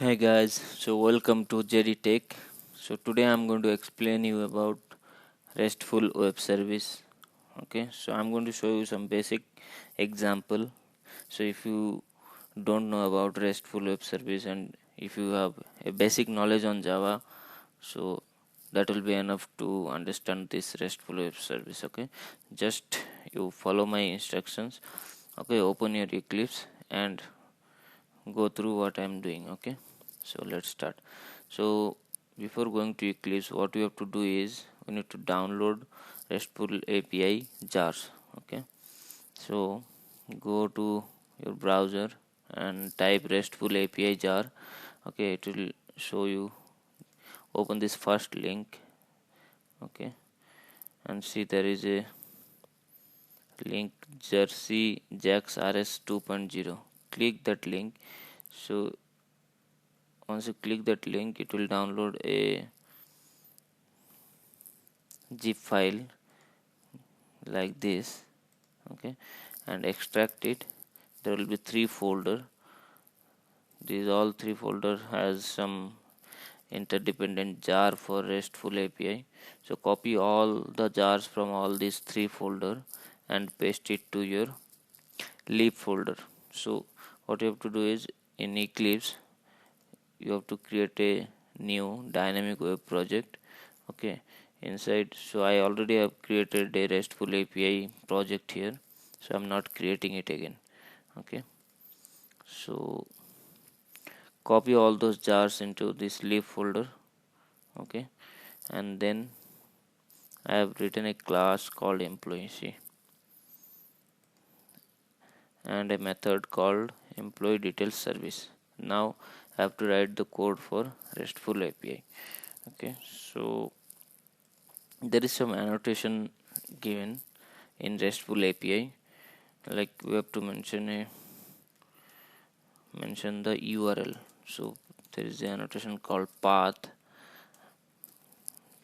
Hey guys, so welcome to Jerry Tech. So today I'm going to explain you about RESTful web service. Okay, so I'm going to show you some basic example. So if you don't know about RESTful web service and if you have a basic knowledge on Java, so that will be enough to understand this RESTful web service. Okay, just you follow my instructions. Okay, open your Eclipse and go through what I'm doing. Okay, so let's start. So before going to Eclipse, what we have to do is we need to download RESTful API jars. Okay, so go to your browser and type RESTful API jar. Okay, it will show you. Open this first link. Okay, and see there is a link jersey jax-ws 2.0. Click that link. So once you click that link, it will download a zip file like this. Okay, and extract it. There will be three folder. These all three folder has some interdependent jar for RESTful API. So copy all the jars from all these three folder and paste it to your lib folder. So what you have to do is in Eclipse you have to create a new dynamic web project. Okay, inside, so I already have created a RESTful API project here, so I'm not creating it again. Okay, so copy all those jars into this lib folder. Okay, and then I have written a class called employee and a method called employee details service. Now I have to write the code for RESTful API. Okay, so there is some annotation given in RESTful API, like we have to mention the URL. So there is an annotation called path.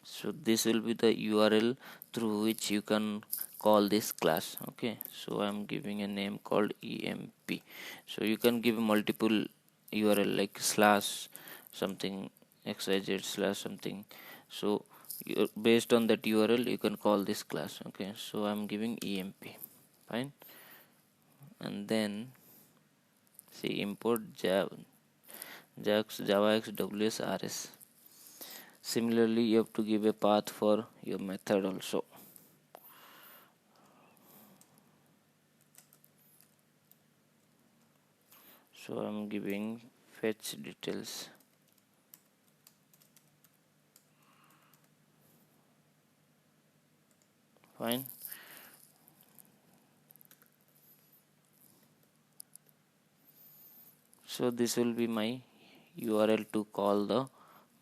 So this will be the URL through which you can call this class. Okay, so I'm giving a name called EMP. So you can give multiple URL like slash something xyz slash something. So based on that URL you can call this class. Okay, so I'm giving EMP. Fine, and then see import jax-ws-rs. Similarly, you have to give a path for your method also. So I'm giving fetch details. Fine. So this will be my URL to call the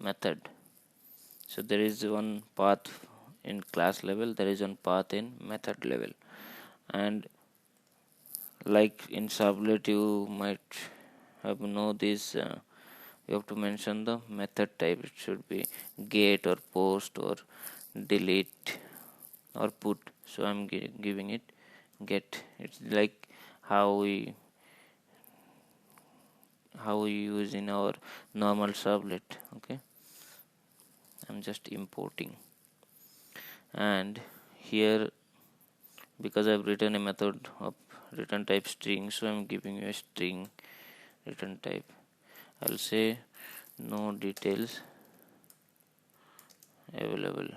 method. So there is one path in class level, there is one path in method level, and like in servlet you might have know this. You have to mention the method type. It should be get or post or delete or put. So I'm giving it get. It's like how we use in our normal servlet. Okay, I'm just importing, and here because I've written a method of return type string, so I'm giving you a string return type. I'll say no details available.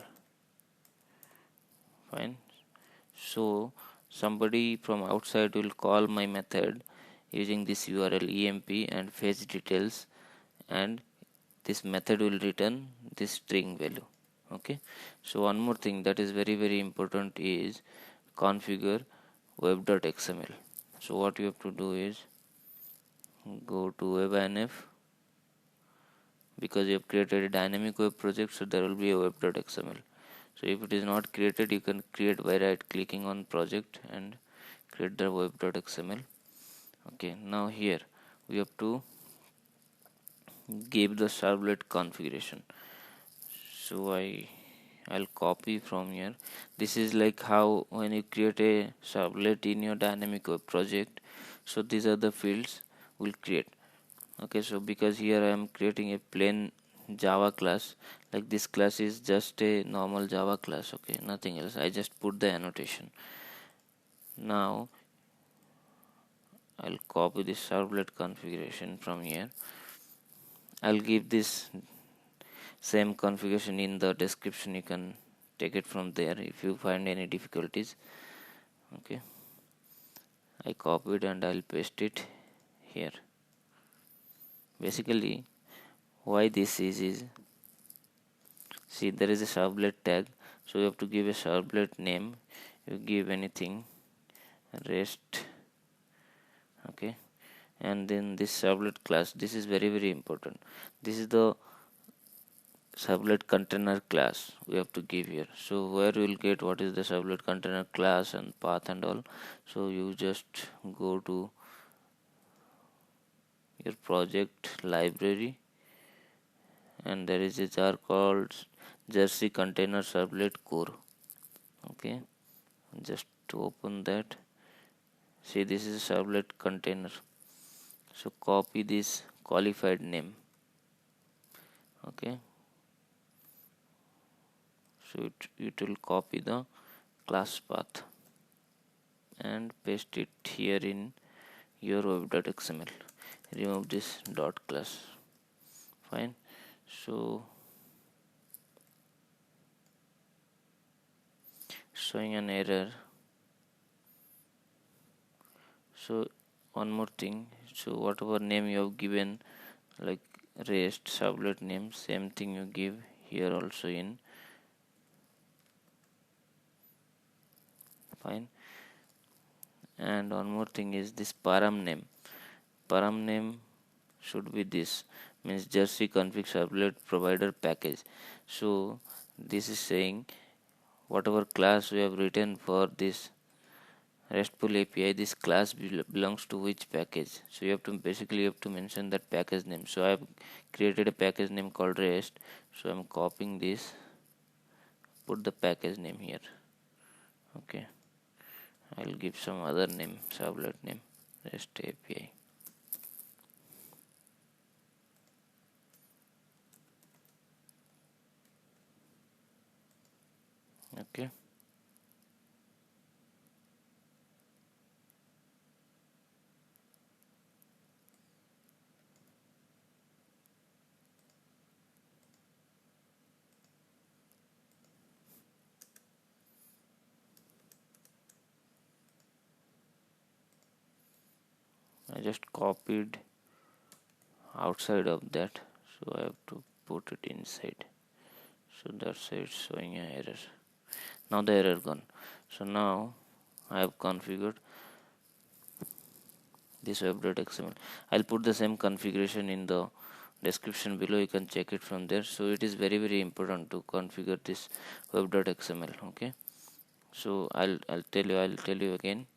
Fine, so somebody from outside will call my method using this URL emp and fetch details, and this method will return this string value. Okay, so one more thing that is very important is configure web.xml. So what you have to do is go to web.inf, because you have created a dynamic web project, so there will be a web.xml. So if it is not created, you can create by right clicking on project and create the web.xml. Okay, now here we have to give the servlet configuration. So I'll copy from here. This is like how when you create a servlet in your dynamic web project, so these are the fields we'll create. Okay, so because here I am creating a plain Java class, like this class is just a normal Java class, okay, nothing else. I just put the annotation. Now I'll copy this servlet configuration from here. I'll give this same configuration in the description. You can take it from there if you find any difficulties. Okay, I copied and I'll paste it here. Basically, why this is see, there is a servlet tag, so you have to give a servlet name. You give anything, rest, okay, and then this servlet class. This is very important. This is the servlet container class we have to give here. So where you will get what is the servlet container class and path and all. So you just go to your project library, and there is a jar called jersey container servlet core. Okay, just to open that, see, this is a servlet container. So copy this qualified name. Okay, so it will copy the class path and paste it here in your web.xml. Remove this dot class. Fine. So showing an error. So one more thing, so whatever name you have given, like rest servlet name, same thing you give here also in. Fine. And one more thing is this param-name. Param-name should be this, means jersey.config.server.provider.packages. So this is saying whatever class we have written for this RESTful API, this class belongs to which package. So you have to basically mention that package name. So I have created a package name called rest. So I'm copying this, put the package name here. Okay, I'll give some other name, servlet name, RestAPI. Okay, I just copied outside of that, so I have to put it inside. So that's why it's showing an error. Now the error gone. So now I have configured this web.xml. I'll put the same configuration in the description below. You can check it from there. So it is very important to configure this web.xml. Okay, so I'll tell you again.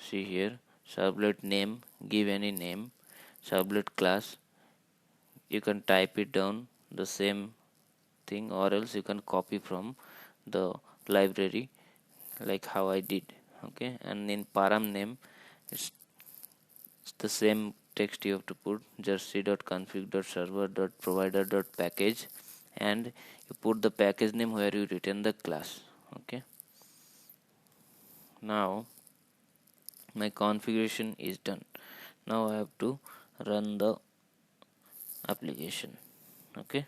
See here, servlet name, give any name, servlet class, you can type it down the same thing, or else you can copy from the library like how I did. Okay, and in param-name, it's the same text you have to put, jersey.config.server.provider.package, and you put the package name where you return the class. Okay, now my configuration is done. Now I have to run the application. Okay,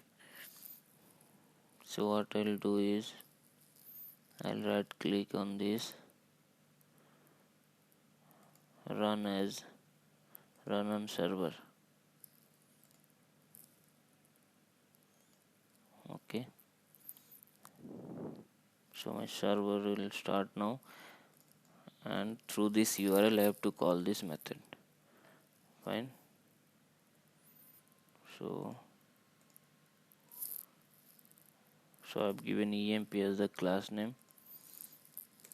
so what I'll do is I'll right click on this, run on server. Okay, so my server will start now, and through this URL I have to call this method. Fine. So I've given emp as the class name,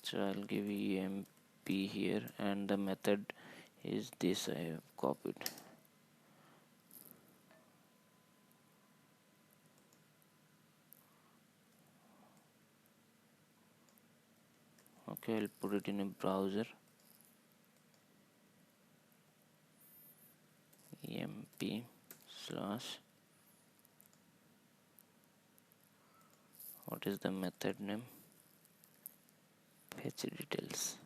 so I'll give emp here, and the method is this I have copied. Okay, I'll put it in a browser, emp RestAPI slash, what is the method name, fetch details.